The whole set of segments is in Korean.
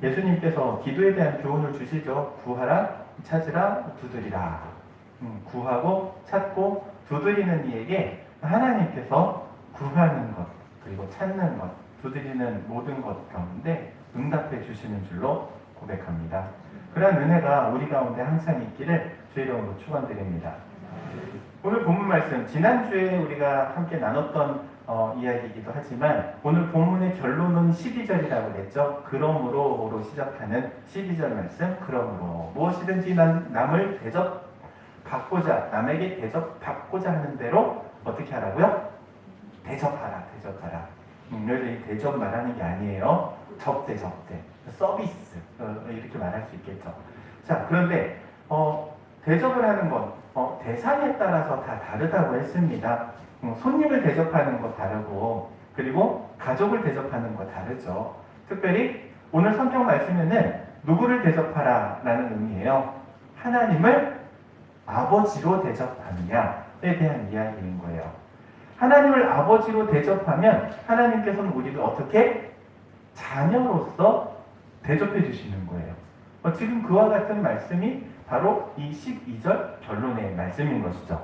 예수님께서 기도에 대한 교훈을 주시죠. 구하라, 찾으라, 두드리라. 구하고 찾고 두드리는 이에게 하나님께서 구하는 것, 그리고 찾는 것, 두드리는 모든 것 가운데 응답해 주시는 줄로 고백합니다. 그런 은혜가 우리 가운데 항상 있기를 주의 이름으로 축원드립니다. 오늘 본문 말씀, 지난주에 우리가 함께 나눴던 이야기이기도 하지만 오늘 본문의 결론은 12절이라고 했죠. 그러므로로 시작하는 12절 말씀, 그러므로 무엇이든지 남을 대접받고자, 남에게 대접받고자 하는 대로 어떻게 하라고요? 대접하라. 여기 대접 말하는 게 아니에요. 접대, 서비스, 이렇게 말할 수 있겠죠. 자, 그런데 대접을 하는 건 대상에 따라서 다 다르다고 했습니다. 손님을 대접하는 거 다르고, 그리고 가족을 대접하는 거 다르죠. 특별히 오늘 성경 말씀에는 누구를 대접하라 라는 의미예요. 하나님을 아버지로 대접하느냐에 대한 이야기인 거예요. 하나님을 아버지로 대접하면 하나님께서는 우리를 어떻게? 자녀로서 대접해 주시는 거예요. 지금 그와 같은 말씀이 바로 이 12절 결론의 말씀인 것이죠.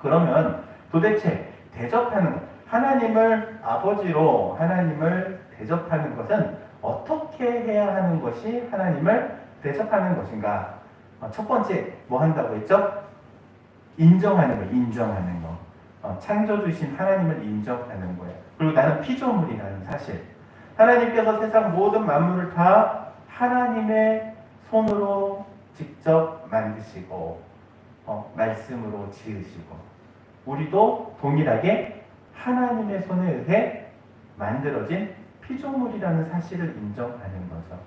그러면 도대체 대접하는 것, 하나님을 아버지로 하나님을 대접하는 것은 어떻게 해야 하는 것이 하나님을 대접하는 것인가? 첫 번째 뭐 한다고 했죠? 인정하는 거. 창조주신 하나님을 인정하는 거예요. 그리고 나는 피조물이라는 사실. 하나님께서 세상 모든 만물을 다 하나님의 손으로 직접 만드시고 말씀으로 지으시고 우리도 동일하게 하나님의 손에 의해 만들어진 피조물이라는 사실을 인정하는 거죠.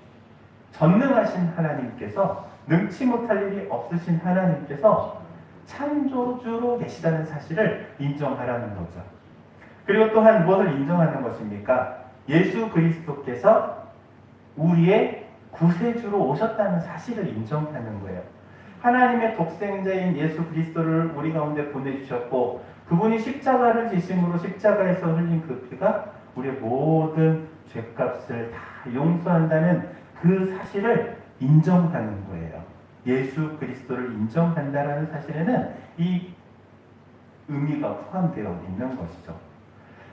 전능하신 하나님께서, 능치 못할 일이 없으신 하나님께서 창조주로 계시다는 사실을 인정하라는 거죠. 그리고 또한 무엇을 인정하는 것입니까? 예수 그리스도께서 우리의 구세주로 오셨다는 사실을 인정하는 거예요. 하나님의 독생자인 예수 그리스도를 우리 가운데 보내주셨고, 그분이 십자가를 지심으로 십자가에서 흘린 그 피가 우리의 모든 죄값을 다 용서한다는 그 사실을 인정하는 거예요. 예수 그리스도를 인정한다는 사실에는 이 의미가 포함되어 있는 것이죠.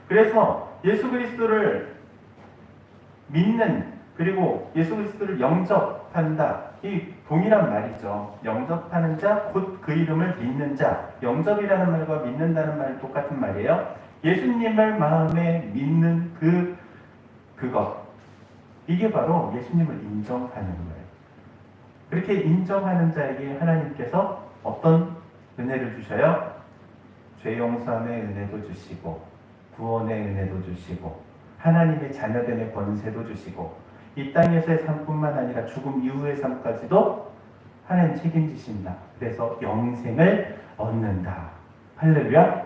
그래서 예수 그리스도를 믿는, 그리고 예수 그리스도를 영접한다, 이 동일한 말이죠. 영접하는 자, 곧 그 이름을 믿는 자. 영접이라는 말과 믿는다는 말이 똑같은 말이에요. 예수님을 마음에 믿는 그것, 이게 바로 예수님을 인정하는 거예요. 그렇게 인정하는 자에게 하나님께서 어떤 은혜를 주셔요? 죄 용서함의 은혜도 주시고, 구원의 은혜도 주시고, 하나님의 자녀됨의 권세도 주시고, 이 땅에서의 삶뿐만 아니라 죽음 이후의 삶까지도 하나님 책임지신다. 그래서 영생을 얻는다. 할렐루야.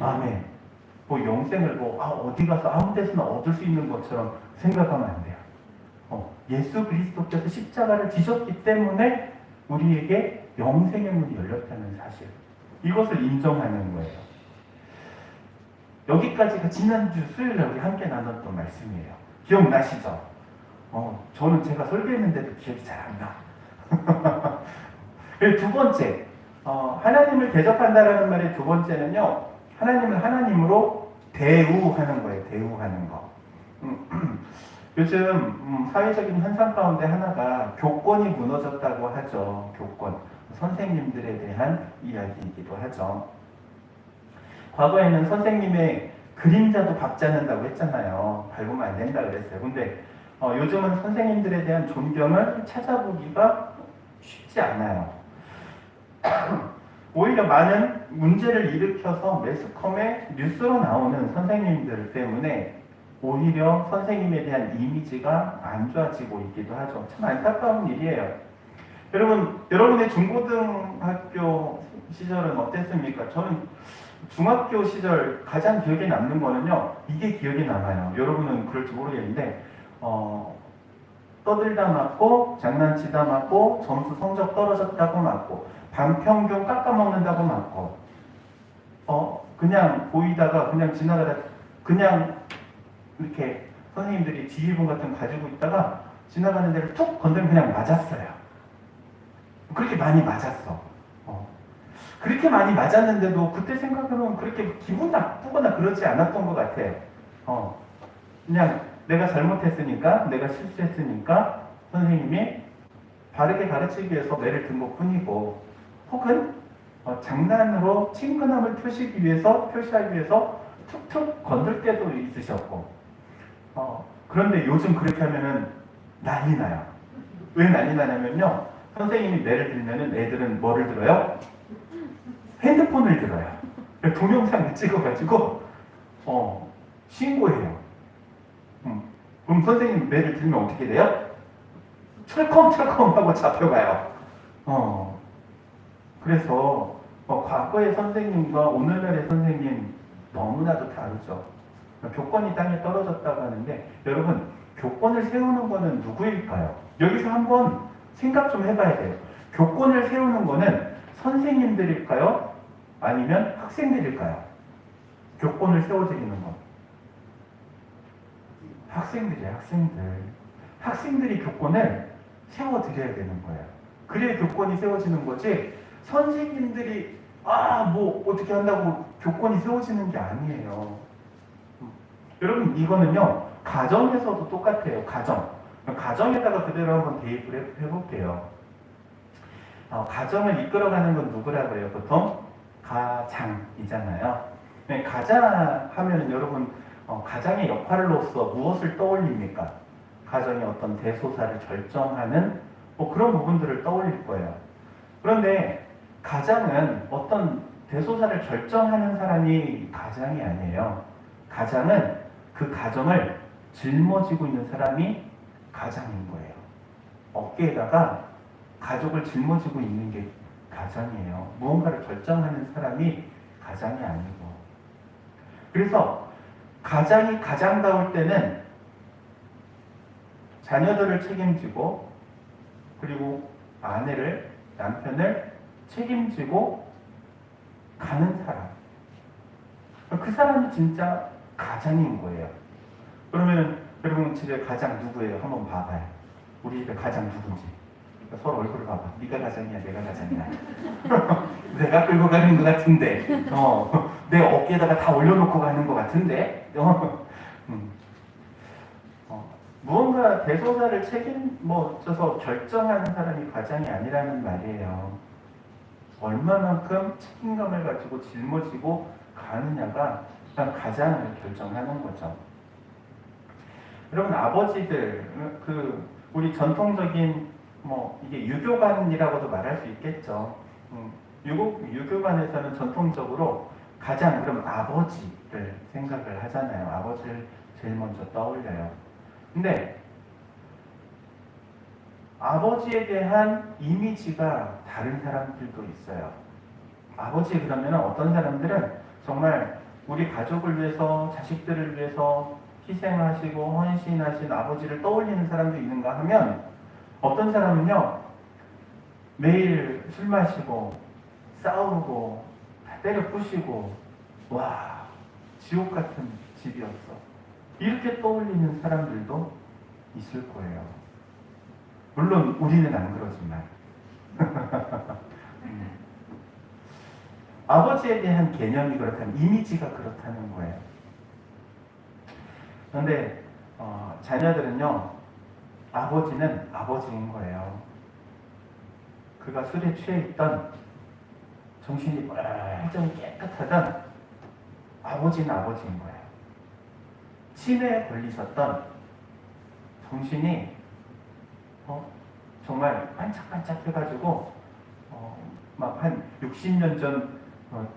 아멘. 영생을 어디 가서 아무 데서나 얻을 수 있는 것처럼 생각하면 안 돼요. 예수 그리스도께서 십자가를 지셨기 때문에 우리에게 영생의 문이 열렸다는 사실, 이것을 인정하는 거예요. 여기까지가 지난주 수요일에 우리 함께 나눴던 말씀이에요. 기억나시죠? 저는 제가 설교했는데도 기억이 잘 안 나. 그리고 두 번째, 하나님을 대접한다라는 말의 두 번째는요, 하나님을 하나님으로 대우하는 거예요. 대우하는 거. 요즘 사회적인 현상 가운데 하나가 교권이 무너졌다고 하죠. 교권. 선생님들에 대한 이야기이기도 하죠. 과거에는 선생님의 그림자도 박자는다고 했잖아요. 밟으면 안 된다 그랬어요. 근데 요즘은 선생님들에 대한 존경을 찾아보기가 쉽지 않아요. 오히려 많은 문제를 일으켜서 매스컴에 뉴스로 나오는 선생님들 때문에 오히려 선생님에 대한 이미지가 안 좋아지고 있기도 하죠. 참 안타까운 일이에요. 여러분의 중고등학교 시절은 어땠습니까? 저는 중학교 시절 가장 기억에 남는 거는요, 이게 기억에 남아요. 여러분은 그럴지 모르겠는데, 떠들다 맞고, 장난치다 맞고, 점수 성적 떨어졌다고 맞고, 반평균 깎아먹는다고 맞고, 그냥 보이다가, 그냥 지나가다, 그냥 이렇게 선생님들이 지휘본 같은 거 가지고 있다가 지나가는 데를 툭 건드리면 그냥 맞았어요. 그렇게 많이 맞았어. 그렇게 많이 맞았는데도 그때 생각하면 그렇게 기분 나쁘거나 그러지 않았던 것 같아요. 그냥 내가 잘못했으니까, 내가 실수했으니까 선생님이 바르게 가르치기 위해서 매를 든 것 뿐이고, 혹은 장난으로 친근함을 표시하기 위해서 툭툭 건들 때도 있으셨고, 그런데 요즘 그렇게 하면은 난리 나요. 왜 난리 나냐면요. 선생님이 매를 들면은 애들은 뭐를 들어요? 핸드폰을 들어요. 동영상을 찍어가지고 신고해요. 그럼 선생님 매를 들면 어떻게 돼요? 철컹철컹 하고 잡혀가요. 그래서 과거의 선생님과 오늘날의 선생님 너무나도 다르죠. 교권이 땅에 떨어졌다고 하는데 여러분 교권을 세우는 거는 누구일까요? 여기서 한번 생각 좀 해봐야 돼요. 교권을 세우는 거는 선생님들일까요? 아니면 학생들일까요? 교권을 세워드리는 건 학생들이에요. 학생들이 교권을 세워드려야 되는 거예요. 그래야 교권이 세워지는 거지 선생님들이 뭐 어떻게 한다고 교권이 세워지는 게 아니에요. 여러분 이거는요 가정에서도 똑같아요. 가정에다가 그대로 한번 대입을 해볼게요. 가정을 이끌어가는 건 누구라고 해요? 보통 가장이잖아요. 네, 가장 하면 여러분 가장의 역할로서 무엇을 떠올립니까? 가정의 어떤 대소사를 결정하는 그런 부분들을 떠올릴 거예요. 그런데 가장은 어떤 대소사를 결정하는 사람이 가장이 아니에요. 가장은 그 가정을 짊어지고 있는 사람이 가장인 거예요. 어깨에다가 가족을 짊어지고 있는 게 가장이에요. 무언가를 결정하는 사람이 가장이 아니고. 그래서 가장이 가장다울 때는 자녀들을 책임지고 그리고 남편을 책임지고 가는 사람. 그 사람이 진짜 가장인 거예요. 그러면 여러분 집에 가장 누구예요? 한번 봐봐요. 우리 집에 가장 누군지. 서로 얼굴을 봐봐. 네가 가장이야, 내가 가장이야. 내가 끌고 가는 것 같은데, 내 어깨에다가 다 올려놓고 가는 것 같은데, 무언가 대소사를 책임져서 결정하는 사람이 가장이 아니라는 말이에요. 얼마만큼 책임감을 가지고 짊어지고 가느냐가 가장을 결정하는 거죠. 여러분 아버지들, 우리 전통적인 이게 유교관이라고도 말할 수 있겠죠. 유교관에서는 전통적으로 가장 그럼 아버지를 생각을 하잖아요. 아버지를 제일 먼저 떠올려요. 근데 아버지에 대한 이미지가 다른 사람들도 있어요. 아버지 그러면 어떤 사람들은 정말 우리 가족을 위해서 자식들을 위해서 희생하시고 헌신하신 아버지를 떠올리는 사람도 있는가 하면 어떤 사람은요 매일 술 마시고 싸우고 다 때려 부시고 와 지옥 같은 집이었어 이렇게 떠올리는 사람들도 있을 거예요. 물론 우리는 안 그러지만 아버지에 대한 개념이 그렇다면 이미지가 그렇다는 거예요. 그런데 자녀들은요 아버지는 아버지인 거예요. 그가 술에 취해 있던 정신이 멀쩡히 깨끗하던 아버지는 아버지인 거예요. 치매에 걸리셨던 정신이 정말 반짝반짝 해가지고 막 한 60년 전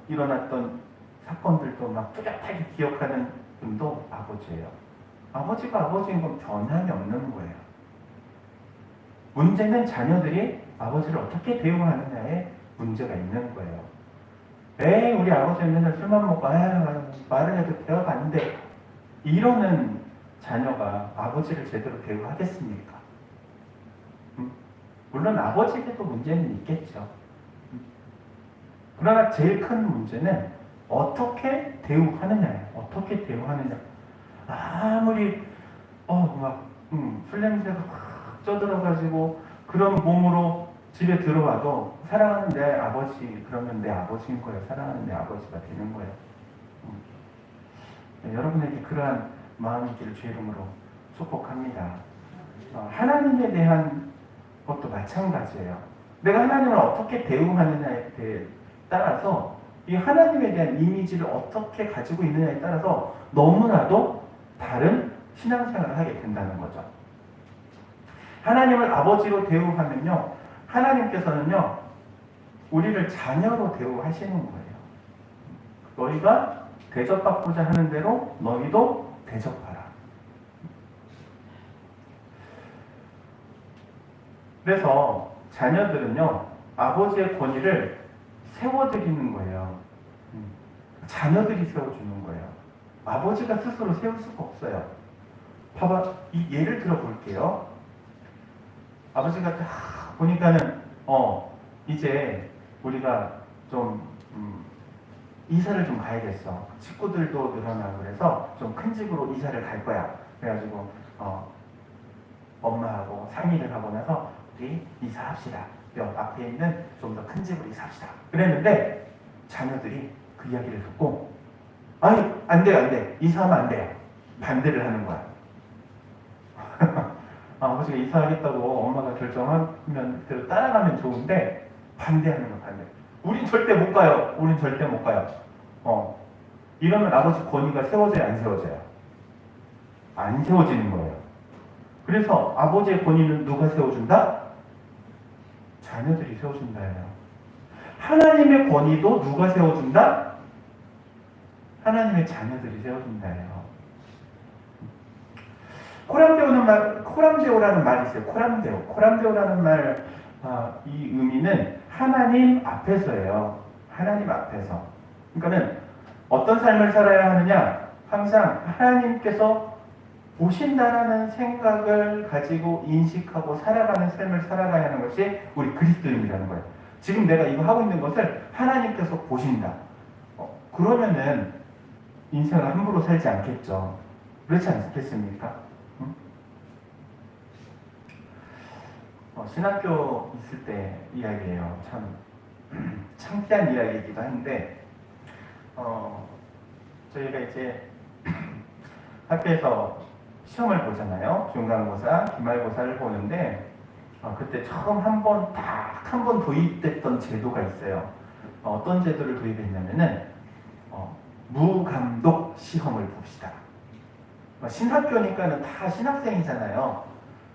일어났던 사건들도 막 뚜렷하게 기억하는 분도 아버지예요. 아버지가 아버지인 건 변함이 없는 거예요. 문제는 자녀들이 아버지를 어떻게 대우하느냐에 문제가 있는 거예요. 에이 우리 아버지는 맨날 술만 먹고 말을 해도 대화가 안 돼. 이러는 자녀가 아버지를 제대로 대우하겠습니까? 물론 아버지에게도 문제는 있겠죠. 그러나 제일 큰 문제는 어떻게 대우하느냐예요. 어떻게 대우하느냐. 아무리 술 냄새가 쪄들어가지고 그런 몸으로 집에 들어와도 사랑하는 내 아버지, 그러면 내 아버지인 거예요. 사랑하는 내 아버지가 되는 거예요. 여러분에게 그러한 마음이기를 주의 이름으로 축복합니다. 하나님에 대한 것도 마찬가지예요. 내가 하나님을 어떻게 대우하느냐에 따라서 이 하나님에 대한 이미지를 어떻게 가지고 있느냐에 따라서 너무나도 다른 신앙생활을 하게 된다는 거죠. 하나님을 아버지로 대우하면요, 하나님께서는요, 우리를 자녀로 대우하시는 거예요. 너희가 대접받고자 하는 대로 너희도 대접하라. 그래서 자녀들은요, 아버지의 권위를 세워드리는 거예요. 자녀들이 세워주는 거예요. 아버지가 스스로 세울 수가 없어요. 봐봐, 이 예를 들어 볼게요. 아버지가 딱 보니까는, 이제 우리가 좀, 이사를 좀 가야겠어. 식구들도 늘어나고 그래서 좀 큰 집으로 이사를 갈 거야. 그래가지고, 엄마하고 상의를 하고 나서 우리 이사합시다. 옆 앞에 있는 좀 더 큰 집으로 이사합시다. 그랬는데 자녀들이 그 이야기를 듣고 아니 안 돼요 안 돼. 이사하면 안 돼요. 반대를 하는 거야. 아버지가 이사하겠다고 엄마가 결정하면 그대로 따라가면 좋은데 반대하는 거야 반대. 우린 절대 못 가요. 우린 절대 못 가요. 이러면 아버지 권위가 세워져요 안 세워져요? 안 세워지는 거예요. 그래서 아버지의 권위는 누가 세워준다? 자녀들이 세워준다예요. 하나님의 권위도 누가 세워준다? 하나님의 자녀들이 세워준다예요. 코람데오라는 말이 있어요. 코람데오라는 말, 이 의미는 하나님 앞에서예요. 하나님 앞에서. 그러니까는 어떤 삶을 살아야 하느냐? 항상 하나님께서 보신다라는 생각을 가지고 인식하고 살아가는 삶을 살아가야 하는 것이 우리 그리스도인이라는 거예요. 지금 내가 이거 하고 있는 것을 하나님께서 보신다. 그러면은 인생을 함부로 살지 않겠죠. 그렇지 않겠습니까? 응? 신학교 있을 때 이야기예요. 참 창피한 이야기이기도 한데 저희가 이제 학교에서 시험을 보잖아요. 중간고사, 기말고사를 보는데 그때 처음 한 번 도입됐던 제도가 있어요. 어떤 제도를 도입했냐면은 무감독 시험을 봅시다. 신학교니까는 다 신학생이잖아요.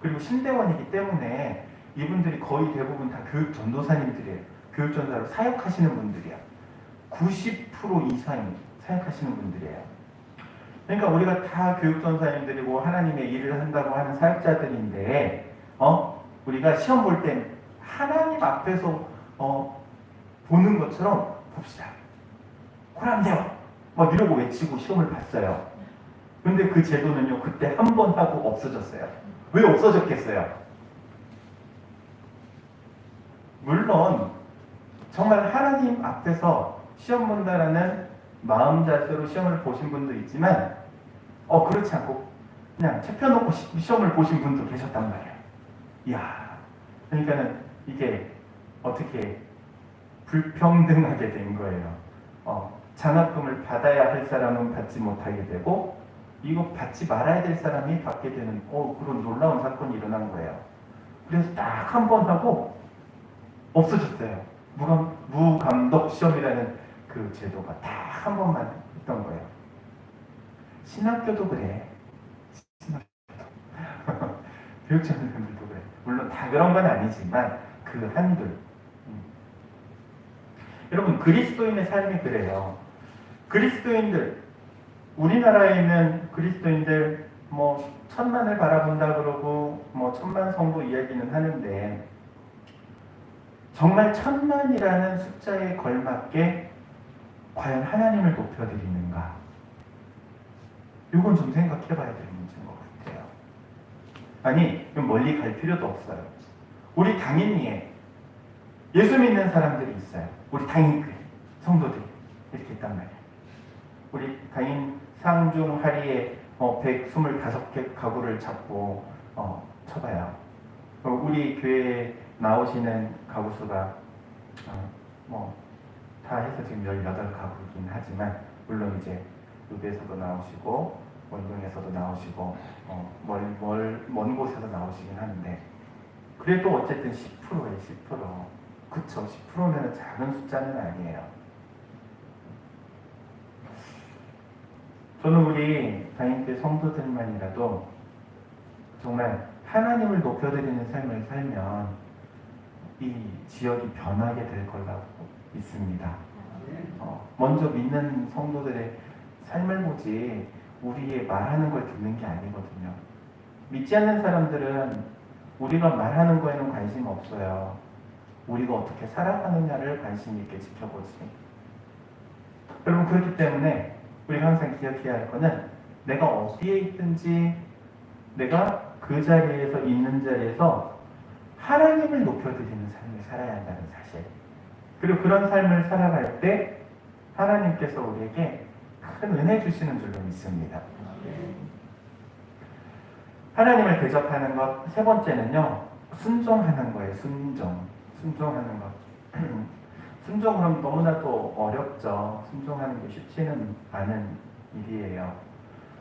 그리고 신대원이기 때문에 이분들이 거의 대부분 다 교육 전도사님들이에요. 교육 전도사로 사역하시는 분들이야. 90% 이상이 사역하시는 분들이에요. 그러니까 우리가 다 교육전사님들이고 하나님의 일을 한다고 하는 사역자들인데 우리가 시험 볼 땐 하나님 앞에서 보는 것처럼 봅시다. 코람데오 막 이러고 외치고 시험을 봤어요. 근데 그 제도는요 그때 한 번 하고 없어졌어요. 왜 없어졌겠어요? 물론 정말 하나님 앞에서 시험 본다라는 마음 자세로 시험을 보신 분도 있지만 그렇지 않고 그냥 책 펴놓고 시험을 보신 분도 계셨단 말이에요. 이야, 그러니까는 이게 어떻게 불평등하게 된 거예요. 장학금을 받아야 할 사람은 받지 못하게 되고 이거 받지 말아야 될 사람이 받게 되는 그런 놀라운 사건이 일어난 거예요. 그래서 딱 한 번 하고 없어졌어요. 무감독 시험이라는 그 제도가 딱 한 번만 있던 거예요. 신학교도 그래. 신학교도. 교육자분들도 그래. 물론 다 그런 건 아니지만 그 한둘. 여러분 그리스도인의 삶이 그래요. 그리스도인들, 우리나라에 있는 그리스도인들 뭐 천만을 바라본다 그러고 뭐 천만 성도 이야기는 하는데 정말 천만이라는 숫자에 걸맞게 과연 하나님을 높여드리는가? 이건 좀 생각해봐야 될 문제인 것 같아요. 아니, 멀리 갈 필요도 없어요. 우리 당인리에 예수 믿는 사람들이 있어요. 우리 당인교회 성도들이 이렇게 있단 말이에요. 우리 당인 상중하리에 125개 가구를 잡고 쳐봐요. 우리 교회에 나오시는 가구수가 다 해서 지금 18가구이긴 하지만, 물론 이제 루베에서도 나오시고 원동에서도 나오시고 먼 곳에서 나오시긴 하는데, 그래도 어쨌든 10%예요. 10%. 그쵸? 10%면 작은 숫자는 아니에요. 저는 우리 다인교회 성도들만이라도 정말 하나님을 높여드리는 삶을 살면 이 지역이 변하게 될 거라고 믿습니다. 먼저 믿는 성도들의 삶을 보지 우리의 말하는 걸 듣는 게 아니거든요. 믿지 않는 사람들은 우리가 말하는 거에는 관심 없어요. 우리가 어떻게 살아가느냐를 관심 있게 지켜보지. 여러분, 그렇기 때문에 우리가 항상 기억해야 할 거는, 내가 어디에 있든지 내가 그 자리에서, 있는 자리에서 하나님을 높여드리는 삶을 살아야 한다는 사실. 그리고 그런 삶을 살아갈 때 하나님께서 우리에게 큰 은혜 주시는 줄로 믿습니다. 하나님을 대접하는 것, 세 번째는요, 순종하는 거예요. 순종하는 것. 순종은 너무나도 어렵죠. 순종하는 게 쉽지는 않은 일이에요.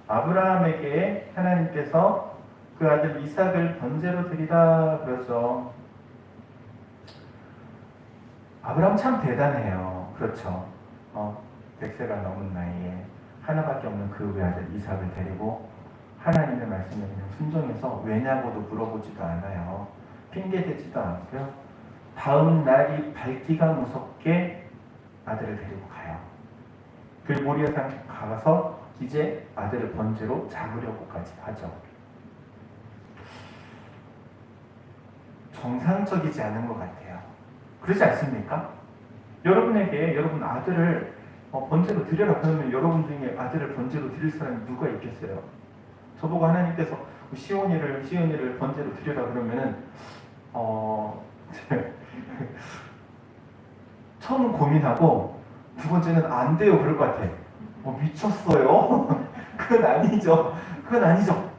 아브라함에게 하나님께서 그 아들 이삭을 번제로 드리라 그러죠. 아브라함 참 대단해요. 그렇죠. 100세가 넘은 나이에 하나밖에 없는 그 외아들 이삭을 데리고 하나님의 말씀에 그냥 순종해서 왜냐고도 물어보지도 않아요. 핑계대지도 않고요. 다음 날이 밝기가 무섭게 아들을 데리고 가요. 그 모리아산 가서 이제 아들을 번제로 잡으려고까지 하죠. 정상적이지 않은 것 같아요. 그렇지 않습니까? 여러분에게 여러분 아들을 번제로 드려라 그러면 여러분 중에 아들을 번제로 드릴 사람이 누가 있겠어요? 저보고 하나님께서 시온이를 번제로 드려라 그러면은 처음 고민하고 두 번째는 안 돼요 그럴 것 같아. 미쳤어요? 그건 아니죠. 그건 아니죠.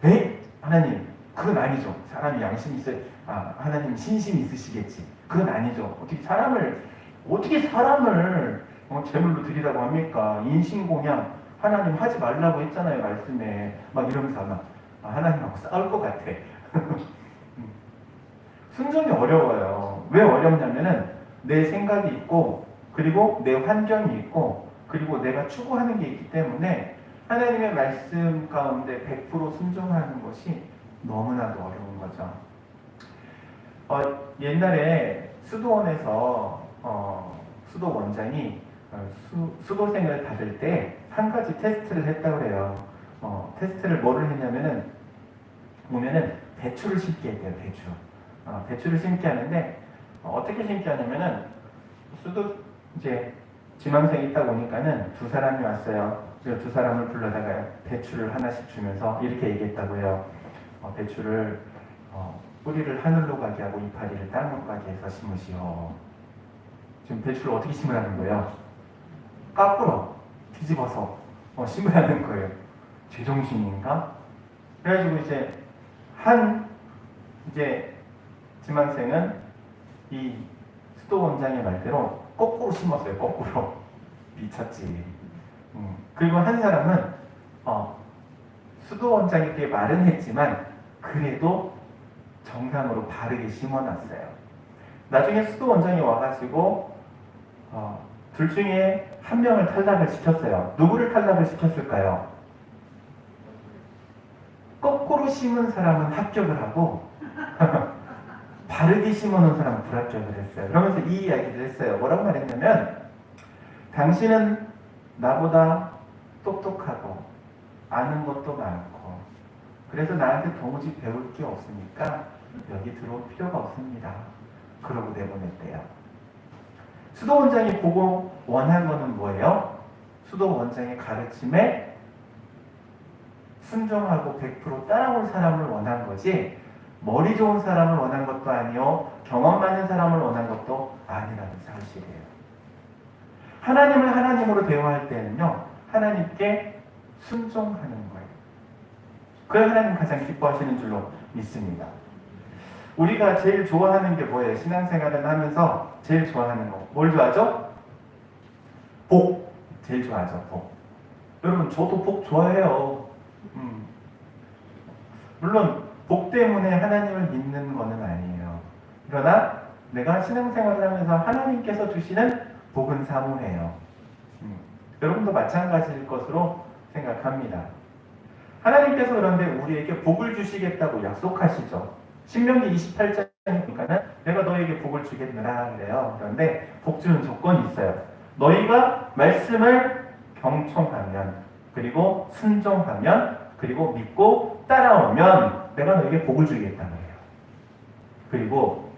네? 하나님, 그건 아니죠. 사람이 양심이 있어요. 하나님 신심이 있으시겠지. 그건 아니죠. 어떻게 사람을 제물로 드리라고 합니까? 인신공양 하나님 하지 말라고 했잖아요 말씀에. 막 이러면서 하나님하고 싸울 것 같아. 순종이 어려워요. 왜 어렵냐면은 내 생각이 있고, 그리고 내 환경이 있고, 그리고 내가 추구하는 게 있기 때문에 하나님의 말씀 가운데 100% 순종하는 것이 너무나도 어려운 거죠. 옛날에 수도원에서 수도 원장이 수도생을 받을 때 한 가지 테스트를 했다고 해요. 테스트를 뭐를 했냐면은 보면은 배추를 심게 했대요. 배추를 심게 하는데 어떻게 심게 하냐면은 이제 지망생이 있다 보니까는 두 사람이 왔어요. 그래서 두 사람을 불러다가 배추를 하나씩 주면서 이렇게 얘기했다고 해요. 배추를 뿌리를 하늘로 가게 하고 이파리를 땅으로 가게 해서 심으시오. 지금 배추를 어떻게 심으라는 거예요? 거꾸로 뒤집어서 심으라는 거예요. 제정신인가? 그래가지고 이제 지망생은 이 수도 원장의 말대로 거꾸로 심었어요. 거꾸로. 미쳤지. 그리고 한 사람은 수도 원장에게 말은 했지만 그래도 정상으로 바르게 심어놨어요. 나중에 수도 원장이 와가지고 둘 중에 한 명을 탈락을 시켰어요. 누구를 탈락을 시켰을까요? 거꾸로 심은 사람은 합격을 하고 바르게 심어놓은 사람은 불합격을 했어요. 그러면서 이 이야기를 했어요. 뭐라고 말했냐면, 당신은 나보다 똑똑하고 아는 것도 많고 그래서 나한테 도무지 배울 게 없으니까 여기 들어올 필요가 없습니다. 그러고 내보냈대요. 수도 원장이 보고 원한 거는 뭐예요? 수도 원장의 가르침에 순종하고 100% 따라올 사람을 원한 거지, 머리 좋은 사람을 원한 것도 아니요, 경험 많은 사람을 원한 것도 아니라는 사실이에요. 하나님을 하나님으로 대화할 때는요, 하나님께 순종하는 거예요. 그걸 하나님 가장 기뻐하시는 줄로 믿습니다. 우리가 제일 좋아하는 게 뭐예요? 신앙생활을 하면서 제일 좋아하는 거. 뭘 좋아하죠? 복. 제일 좋아하죠, 복. 여러분, 저도 복 좋아해요. 물론, 복 때문에 하나님을 믿는 것은 아니에요. 그러나, 내가 신앙생활을 하면서 하나님께서 주시는 복은 사모해요. 여러분도 마찬가지일 것으로 생각합니다. 하나님께서 그런데 우리에게 복을 주시겠다고 약속하시죠. 신명기 28장에 보니까는 내가 너에게 복을 주겠느라 그래요. 그런데 복 주는 조건이 있어요. 너희가 말씀을 경청하면, 그리고 순종하면, 그리고 믿고 따라오면 내가 너에게 복을 주겠다는 거예요. 그리고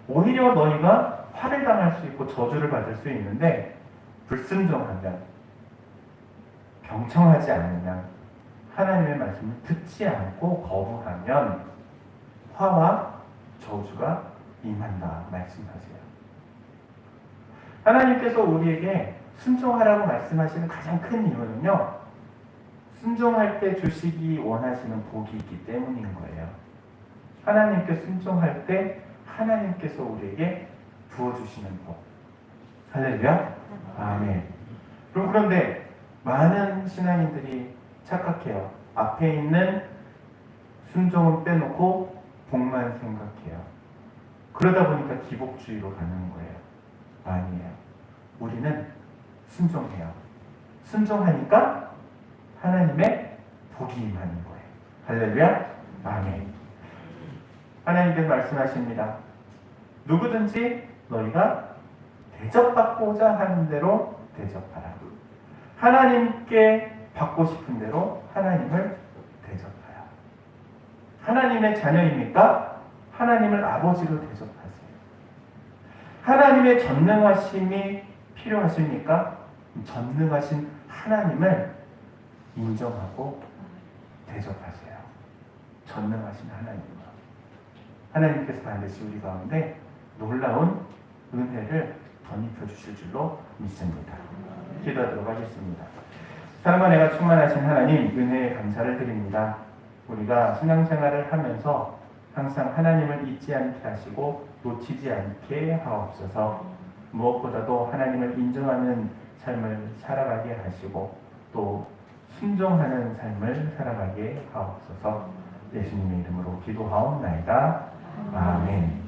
오히려 너희가 화를 당할 수 있고 저주를 받을 수 있는데 불순종하면, 경청하지 않으면, 하나님의 말씀을 듣지 않고 거부하면 화와 저주가 임한다 말씀하세요. 하나님께서 우리에게 순종하라고 말씀하시는 가장 큰 이유는요, 순종할 때 주시기 원하시는 복이 있기 때문인 거예요. 하나님께 순종할 때 하나님께서 우리에게 부어주시는 복. 할렐루야? 아멘. 그런데 많은 신앙인들이 착각해요. 앞에 있는 순종은 빼놓고 복만 생각해요. 그러다 보니까 기복주의로 가는 거예요. 아니에요. 우리는 순종해요. 순종하니까 하나님의 복이 임하는 거예요. 할렐루야? 아멘. 하나님께서 말씀하십니다. 누구든지 너희가 대접받고자 하는 대로 대접하라. 하나님께 받고 싶은 대로 하나님을 대접하라. 하나님의 자녀입니까? 하나님을 아버지로 대접하세요. 하나님의 전능하심이 필요하십니까? 전능하신 하나님을 인정하고 대접하세요. 전능하신 하나님을. 하나님께서 반드시 우리 가운데 놀라운 은혜를 덧입혀 주실 줄로 믿습니다. 기도하도록 하겠습니다. 사랑과 내가 충만하신 하나님, 은혜에 감사를 드립니다. 우리가 신앙생활을 하면서 항상 하나님을 잊지 않게 하시고 놓치지 않게 하옵소서. 무엇보다도 하나님을 인정하는 삶을 살아가게 하시고 또 순종하는 삶을 살아가게 하옵소서. 예수님의 이름으로 기도하옵나이다. 아멘.